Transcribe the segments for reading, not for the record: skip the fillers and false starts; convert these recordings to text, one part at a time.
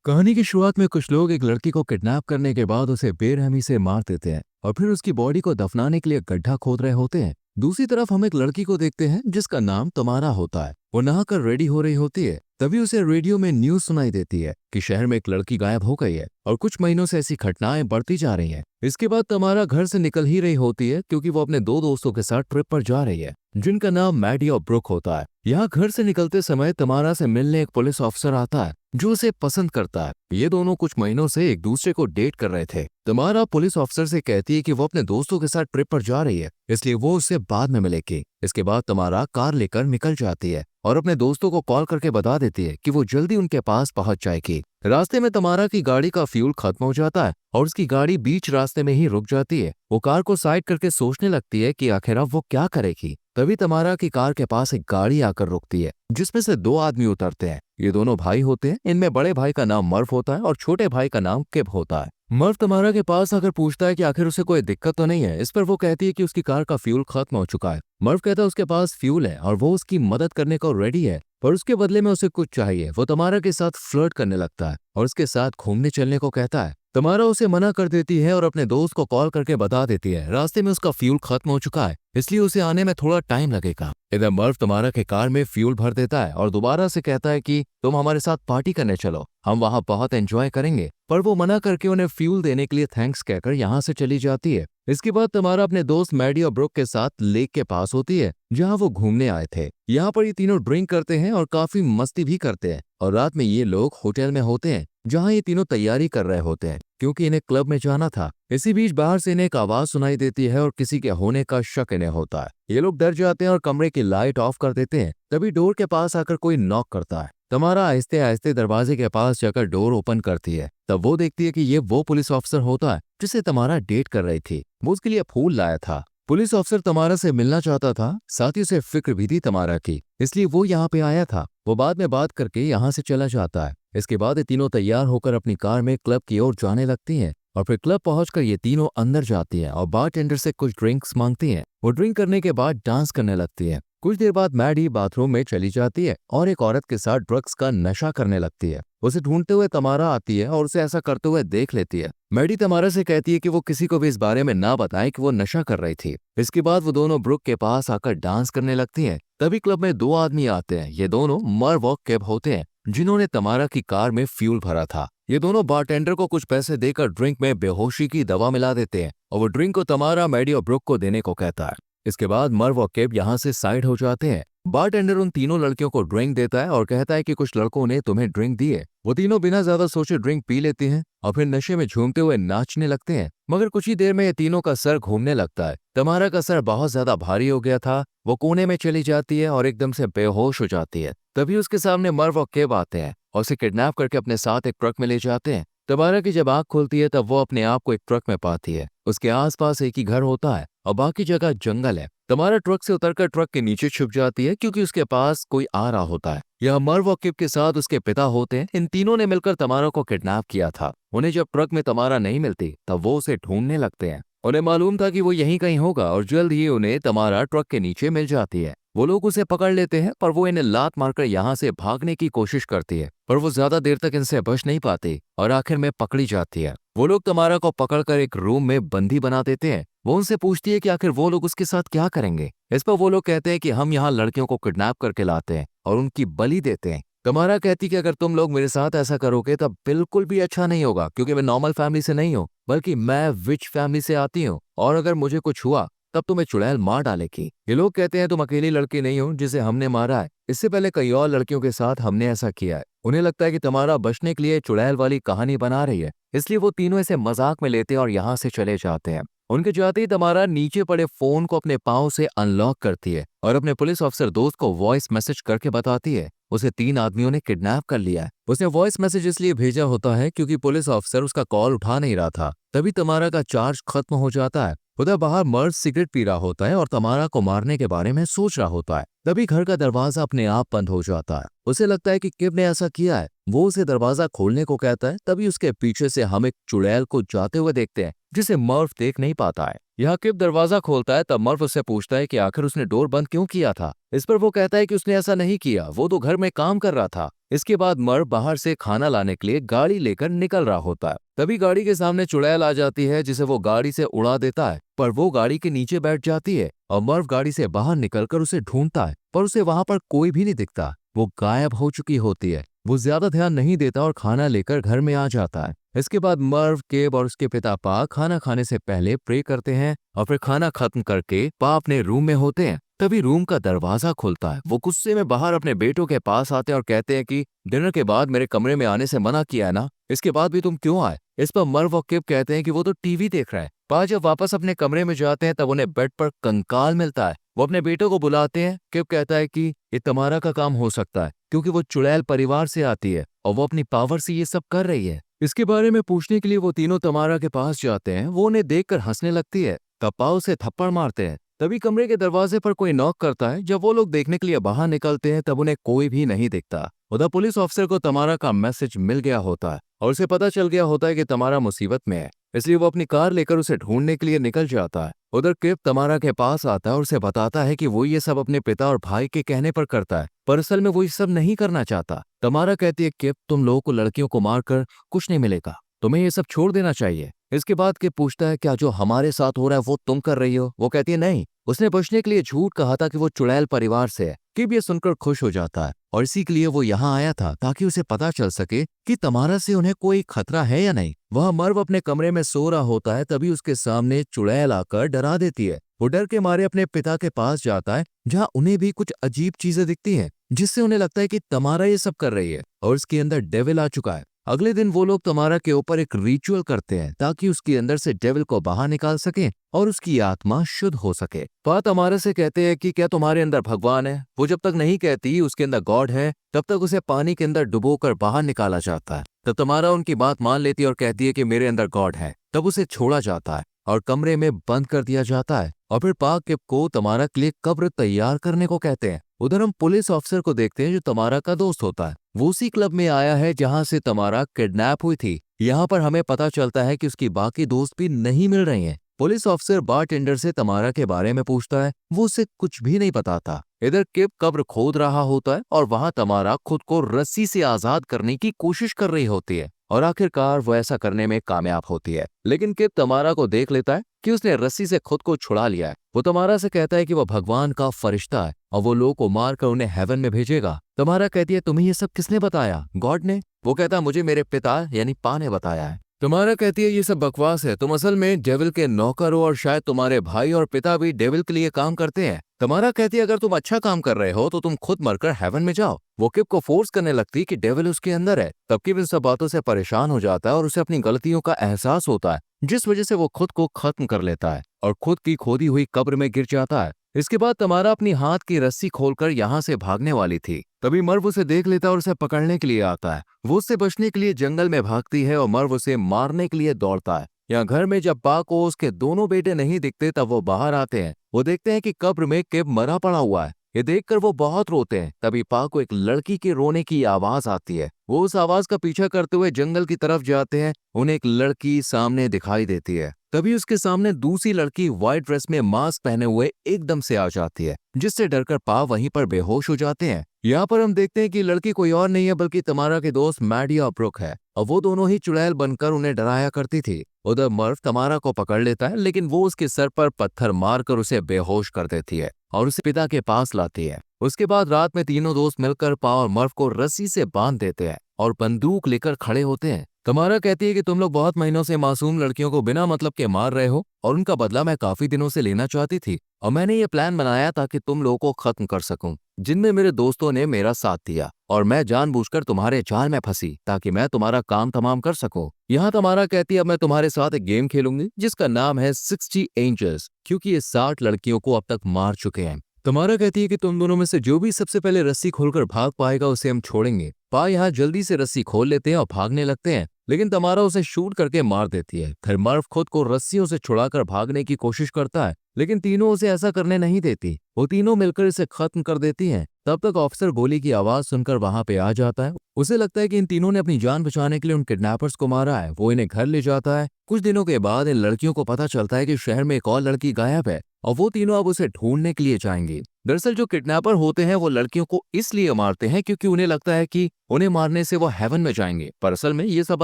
कहानी की शुरुआत में कुछ लोग एक लड़की को किडनैप करने के बाद उसे बेरहमी से मार देते हैं और फिर उसकी बॉडी को दफनाने के लिए गड्ढा खोद रहे होते हैं। दूसरी तरफ हम एक लड़की को देखते हैं जिसका नाम तमारा होता है। वो नहाकर रेडी हो रही होती है, तभी उसे रेडियो में न्यूज सुनाई देती है कि शहर में एक लड़की गायब हो गई है और कुछ महीनों से ऐसी घटनाएं बढ़ती जा रही हैं। इसके बाद तमारा घर से निकल ही रही होती है क्योंकि वो अपने दो दोस्तों के साथ ट्रिप पर जा रही है जिनका नाम मैडी और ब्रुक होता है। यहाँ घर से निकलते समय तमारा से मिलने एक पुलिस ऑफिसर आता है जो उसे पसंद करता है। ये दोनों कुछ महीनों से एक दूसरे को डेट कर रहे थे। तमारा पुलिस ऑफिसर से कहती है कि वो अपने दोस्तों के साथ ट्रिप पर जा रही है, इसलिए वो उससे बाद में मिलेगी। इसके बाद तमारा कार लेकर निकल जाती है और अपने दोस्तों को कॉल करके बता देती है कि वो जल्दी उनके पास पहुंच जाएगी। रास्ते में तमारा की गाड़ी का फ्यूल खत्म हो जाता है और उसकी गाड़ी बीच रास्ते में ही रुक जाती है। वो कार को साइड करके सोचने लगती है कि आखिर अब वो क्या करेगी। तभी तमारा की कार के पास एक गाड़ी आकर रुकती है जिसमें से दो आदमी उतरते हैं। ये दोनों भाई होते हैं। इनमें बड़े भाई का नाम मर्फ होता है और छोटे भाई का नाम किब होता है। मर्फ तमारा के पास आकर पूछता है कि आखिर उसे कोई दिक्कत तो नहीं है। इस पर वो कहती है कि उसकी कार का फ्यूल खत्म हो चुका है। मर्फ कहता है उसके पास फ्यूल है और वो उसकी मदद करने को रेडी है, पर उसके बदले में उसे कुछ चाहिए। वो तमारा के साथ फ्लर्ट करने लगता है और उसके साथ घूमने चलने को कहता है। तमारा उसे मना कर देती है और अपने दोस्त को कॉल करके बता देती है रास्ते में उसका फ्यूल खत्म हो चुका है, इसलिए उसे आने में थोड़ा टाइम लगेगा। इधर मर्फ तमारा के कार में फ्यूल भर देता है और दोबारा से कहता है कि तुम हमारे साथ पार्टी करने चलो, हम वहां बहुत एंजॉय करेंगे। पर वो मना करके उन्हें फ्यूल देने के लिए थैंक्स कहकर यहाँ से चली जाती है। इसके बाद तमारा अपने दोस्त मैडी और ब्रुक के साथ लेक के पास होती है जहाँ वो घूमने आए थे। यहाँ पर ये तीनों ड्रिंक करते हैं और काफी मस्ती भी करते हैं और रात में ये लोग होटल में होते हैं जहाँ ये तीनों तैयारी कर रहे होते हैं क्योंकि इन्हें क्लब में जाना था। इसी बीच बाहर से इन्हें एक आवाज सुनाई देती है और किसी के होने का शक इन्हें होता है। ये लोग डर जाते हैं और कमरे की लाइट ऑफ कर देते हैं। तभी डोर के पास आकर कोई नॉक करता है। तमारा आहिस्ते आहिस्ते दरवाजे के पास जाकर डोर ओपन करती है। तब वो देखती है कि ये वो पुलिस ऑफिसर होता है जिसे तमारा डेट कर रही थी। वो उसके लिए फूल लाया था। पुलिस ऑफिसर तमारा से मिलना चाहता था, साथ ही उसे फिक्र भी थी तमारा की, इसलिए वो यहाँ पे आया था। वो बाद में बात करके यहाँ से चला जाता है। इसके बाद ये तीनों तैयार होकर अपनी कार में क्लब की ओर जाने लगती हैं और फिर क्लब पहुंचकर ये तीनों अंदर जाती हैं और बारटेंडर से कुछ ड्रिंक्स मांगती हैं। वो ड्रिंक करने के बाद डांस करने लगती है। कुछ देर बाद मैडी बाथरूम में चली जाती है और एक औरत के साथ ड्रग्स का नशा करने लगती है। उसे ढूंढते हुए तमारा आती है और उसे ऐसा करते हुए देख लेती है। मैडी तमारा से कहती है कि वो किसी को भी इस बारे में ना बताए कि वो नशा कर रही थी। इसके बाद वो दोनों ब्रुक के पास आकर डांस करने लगती हैं। तभी क्लब में दो आदमी आते हैं। ये दोनों मर्व और केब होते हैं जिन्होंने तमारा की कार में फ्यूल भरा था। ये दोनों बारटेंडर को कुछ पैसे देकर ड्रिंक में बेहोशी की दवा मिला देते हैं और वो ड्रिंक को तमारा, मैडी और ब्रुक को देने को कहता है। इसके बाद मर्व और केब यहाँ से साइड हो जाते हैं। बारटेंडर उन तीनों लड़कियों को ड्रिंक देता है और कहता है कि कुछ लड़कों ने तुम्हें ड्रिंक दी है। वो तीनों बिना ज्यादा सोचे ड्रिंक पी लेती हैं और फिर नशे में झूमते हुए नाचने लगते हैं। मगर कुछ ही देर में ये तीनों का सर घूमने लगता है। तमारा का सर बहुत ज्यादा भारी हो गया था। वो कोने में चली जाती है और एकदम से बेहोश हो जाती है। तभी उसके सामने मर्व और केब आते हैं और उसे किडनैप करके अपने साथ एक ट्रक में ले जाते हैं। तमारा की जब आंख खुलती है तब वो अपने आप को एक ट्रक में पाती है। उसके आसपास एक ही घर होता है और बाकी जगह जंगल है। तमारा ट्रक से उतरकर ट्रक के नीचे छुप जाती है क्योंकि उसके पास कोई आ रहा होता है। यह मर्व और किप के साथ उसके पिता होते हैं। इन तीनों ने मिलकर तमारा को किडनैप किया था। उन्हें जब ट्रक में तमारा नहीं मिलती तब वो उसे ढूंढने लगते हैं। उन्हें मालूम था कि वो यहीं कहीं होगा और जल्द ही उन्हें तमारा ट्रक के नीचे मिल जाती है। वो लोग उसे पकड़ लेते हैं पर वो इन्हें लात मारकर यहाँ से भागने की कोशिश करती है, पर वो ज्यादा देर तक इनसे बच नहीं पाती और आखिर में पकड़ी जाती है। वो लोग तमारा को पकड़कर एक रूम में बंदी बना देते हैं। वो उनसे पूछती है कि आखिर वो लोग उसके साथ क्या करेंगे। इस पर वो लोग कहते हैं कि हम यहाँ लड़कियों को किडनैप करके लाते हैं और उनकी बलि देते हैं। तमारा कहती कि अगर तुम लोग मेरे साथ ऐसा करोगे तब बिल्कुल भी अच्छा नहीं होगा क्योंकि मैं नॉर्मल फैमिली से नहीं हूँ बल्कि मैं विच फैमिली से आती हूँ और अगर मुझे कुछ हुआ तब तुम्हें चुड़ैल मार डालेगी। ये लोग कहते हैं तुम अकेली लड़की नहीं हो जिसे हमने मारा है, इससे पहले कई और लड़कियों के साथ हमने ऐसा किया है। उन्हें लगता है कि तमारा बचने के लिए चुड़ैल वाली कहानी बना रही है, इसलिए वो तीनों इसे मजाक में लेते हैं और यहाँ से चले जाते हैं। उनके जाते ही तमारा नीचे पड़े फोन को अपने पाँव से अनलॉक करती है और अपने पुलिस ऑफिसर दोस्त को वॉइस मैसेज करके बताती है उसे तीन आदमियों ने किडनैप कर लिया है। उसने वॉइस मैसेज इसलिए भेजा होता है क्योंकि पुलिस ऑफिसर उसका कॉल उठा नहीं रहा था। तभी तमारा का चार्ज खत्म हो जाता है। उधर बाहर मर्द सिगरेट पी रहा होता है और तमारा को मारने के बारे में सोच रहा होता है। तभी घर का दरवाजा अपने आप बंद हो जाता है। उसे लगता है कि किब ने ऐसा किया है। वो उसे दरवाजा खोलने को कहता है। तभी उसके पीछे से हम एक चुड़ैल को जाते हुए देखते हैं जिसे मर्फ देख नहीं पाता है। यहाँ किप दरवाजा खोलता है, तब मर्व उससे पूछता है कि आखिर उसने डोर बंद क्यों किया था। इस पर वो कहता है कि उसने ऐसा नहीं किया, वो तो घर में काम कर रहा था। इसके बाद मर्व बाहर से खाना लाने के लिए गाड़ी लेकर निकल रहा होता है। तभी गाड़ी के सामने चुड़ैल आ जाती है, जिसे वो गाड़ी से उड़ा देता है, पर वो गाड़ी के नीचे बैठ जाती है और मर्व गाड़ी से बाहर निकलकर उसे ढूंढता है, पर उसे वहां पर कोई भी नहीं दिखता। वो गायब हो चुकी होती है। वो ज्यादा ध्यान नहीं देता और खाना लेकर घर में आ जाता है। इसके बाद मर्व, केब और उसके पिता पा खाना खाने से पहले प्रे करते हैं और फिर खाना खत्म करके पा अपने रूम में होते हैं। तभी रूम का दरवाजा खुलता है। वो गुस्से में बाहर अपने बेटों के पास आते हैं और कहते हैं कि डिनर के बाद मेरे कमरे में आने से मना किया है ना, इसके बाद भी तुम क्यों आए। इस पर मर्व और किप कहते हैं कि वो तो टीवी देख रहा है। पा जब वापस अपने कमरे में जाते हैं तब उन्हें बेड पर कंकाल मिलता है। वो अपने बेटों को बुलाते हैं। किप कहता है कि ये तमारा का काम हो सकता है, क्योंकि वो चुड़ैल परिवार से आती है और वो अपनी पावर से ये सब कर रही है। इसके बारे में पूछने के लिए वो तीनों तमारा के पास जाते हैं। वो उन्हें देखकर हंसने लगती है। तब पा उसे थप्पड़ मारते हैं। तभी कमरे के दरवाजे पर कोई नॉक करता है। जब वो लोग देखने के लिए बाहर निकलते हैं तब उन्हें कोई भी नहीं दिखता। उधर पुलिस ऑफिसर को तमारा का मैसेज मिल गया होता है और उसे पता चल गया होता है कि तमारा मुसीबत में है, इसलिए वो अपनी कार लेकर उसे ढूंढने के लिए निकल जाता है। उधर किप तमारा के पास आता है और उसे बताता है कि वो ये सब अपने पिता और भाई के कहने पर करता है, पर असल में वो ये सब नहीं करना चाहता। तमारा कहती है, किप तुम लोगों को लड़कियों को मारकर कुछ नहीं मिलेगा, तुम्हें ये सब छोड़ देना चाहिए। इसके बाद किप पूछता है, क्या जो हमारे साथ हो रहा है वो तुम कर रही हो। वो कहती है नहीं, उसने बचने के लिए झूठ कहा था कि वो चुड़ैल परिवार से है। किप ये सुनकर खुश हो जाता है और इसी के लिए वो यहाँ आया था ताकि उसे पता चल सके कि तमारा से उन्हें कोई खतरा है या नहीं। वह मर्व अपने कमरे में सो रहा होता है, तभी उसके सामने चुड़ैल आकर डरा देती है। वो डर के मारे अपने पिता के पास जाता है, जहाँ उन्हें भी कुछ अजीब चीजें दिखती हैं, जिससे उन्हें लगता है कि तमारा ये सब कर रही है और उसके अंदर डेविल आ चुका है। अगले दिन वो लोग तमारा के ऊपर एक रिचुअल करते हैं ताकि उसके अंदर से डेविल को बाहर निकाल सकें और उसकी आत्मा शुद्ध हो सके। पा तमारा से कहते हैं कि क्या तुम्हारे अंदर भगवान है। वो जब तक नहीं कहती उसके अंदर गॉड है, तब तक उसे पानी के अंदर डुबोकर बाहर निकाला जाता है। तब तमारा उनकी बात मान लेती है और कहती है कि मेरे अंदर गॉड है। तब उसे छोड़ा जाता है और कमरे में बंद कर दिया जाता है और फिर पा किप को तमारा के लिए कब्र तैयार करने को कहते हैं। उधर हम पुलिस ऑफिसर को देखते हैं जो तमारा का दोस्त होता है। वो उसी क्लब में आया है जहां से तमारा किडनैप हुई थी। यहाँ पर हमें पता चलता है कि उसकी बाकी दोस्त भी नहीं मिल रही हैं। पुलिस ऑफिसर बारटेंडर से तमारा के बारे में पूछता है, वो उसे कुछ भी नहीं बताता। इधर किप कब्र खोद रहा होता है और वहां तमारा खुद को रस्सी से आजाद करने की कोशिश कर रही होती है और आखिरकार वो ऐसा करने में कामयाब होती है। लेकिन किप तमारा को देख लेता है कि उसने रस्सी से खुद को छुड़ा लिया है। वो तमारा से कहता है कि वो भगवान का फरिश्ता है और वो लोगों को मारकर उन्हें हेवन में भेजेगा। तमारा कहती है, तुम्हें ये सब किसने बताया? गॉड ने। वो कहता है, मुझे मेरे पिता यानी पा ने बताया है। तमारा कहती है, ये सब बकवास है, तुम असल में डेविल के नौकर हो और शायद तुम्हारे भाई और पिता भी डेविल के लिए काम करते हैं। तमारा कहती है, अगर तुम अच्छा काम कर रहे हो तो तुम खुद मरकर हेवन में जाओ। वो किप को फोर्स करने लगती कि डेविल उसके अंदर है। तब किप इन सब बातों से परेशान हो जाता है और उसे अपनी गलतियों का एहसास होता है, जिस वजह से वो खुद को खत्म कर लेता है और खुद की खोदी हुई कब्र में गिर जाता है। इसके बाद तमारा अपनी हाथ की रस्सी खोलकर यहाँ से भागने वाली थी। तभी मर्व उसे देख लेता है और उसे पकड़ने के लिए आता है। वो उससे बचने के लिए जंगल में भागती है और मर्व उसे मारने के लिए दौड़ता है। यहाँ घर में जब पा को उसके दोनों बेटे नहीं दिखते तब वो बाहर आते हैं। वो देखते हैं कि कब्र में किप मरा पड़ा हुआ है। ये देखकर वो बहुत रोते हैं। तभी पा को एक लड़की के रोने की आवाज आती है। वो उस आवाज का पीछा करते हुए जंगल की तरफ जाते हैं। उन्हें एक लड़की सामने दिखाई देती है। तभी उसके सामने दूसरी लड़की व्हाइट ड्रेस में मास्क पहने हुए एकदम से आ जाती है, जिससे डरकर पा वहीं पर बेहोश हो जाते हैं। यहाँ पर हम देखते हैं कि लड़की कोई और नहीं है बल्कि तमारा के दोस्त मैडी और ब्रुक है और वो दोनों ही चुड़ैल बनकर उन्हें डराया करती थी। उधर मर्व तमारा को पकड़ लेता है, लेकिन वो उसके सर पर पत्थर मारकर उसे बेहोश कर देती है और उसे पिता के पास लाती है। उसके बाद रात में तीनों दोस्त मिलकर पा और मर्व को रस्सी से बांध देते हैं और बंदूक लेकर खड़े होते हैं। तमारा कहती है कि तुम लोग बहुत महीनों से मासूम लड़कियों को बिना मतलब के मार रहे हो और उनका बदला मैं काफी दिनों से लेना चाहती थी और मैंने ये प्लान बनाया ताकि तुम लोगों को खत्म कर सकूं, जिनमें मेरे दोस्तों ने मेरा साथ दिया और मैं जानबूझकर तुम्हारे जाल में फंसी ताकि मैं तुम्हारा काम तमाम कर सकूं। यहाँ तमारा कहती है, अब मैं तुम्हारे साथ एक गेम खेलूंगी जिसका नाम है 60 एंजल्स, क्योंकि ये 60 लड़कियों को अब तक मार चुके हैं। तमारा कहती है कि तुम दोनों में से जो भी सबसे पहले रस्सी खोलकर भाग पाएगा उसे हम छोड़ेंगे। पा यहाँ जल्दी से रस्सी खोल लेते हैं और भागने लगते हैं, लेकिन तमारा उसे शूट करके मार देती है। फिर मर्व खुद को रस्सियों से छुड़ाकर भागने की कोशिश करता है, लेकिन तीनों उसे ऐसा करने नहीं देती। वो तीनों मिलकर इसे खत्म कर देती हैं। तब तक ऑफिसर गोली की आवाज सुनकर वहां पे आ जाता है। उसे लगता है कि इन तीनों ने अपनी जान बचाने के लिए उन किडनैपर्स को मारा है। वो इन्हें घर ले जाता है। कुछ दिनों के बाद इन लड़कियों को पता चलता है कि शहर में एक और लड़की गायब है और वो तीनों अब उसे ढूंढने के लिए जाएंगी। दरअसल जो किडनैपर होते हैं वो लड़कियों को इसलिए मारते हैं क्योंकि उन्हें लगता है कि उन्हें मारने से वो हेवन में जाएंगे, पर असल में ये सब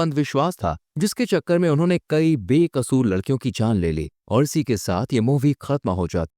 अंधविश्वास था जिसके चक्कर में उन्होंने कई बेकसूर लड़कियों की जान ले ली। और इसी के साथ ये मूवी खत्म हो जाती।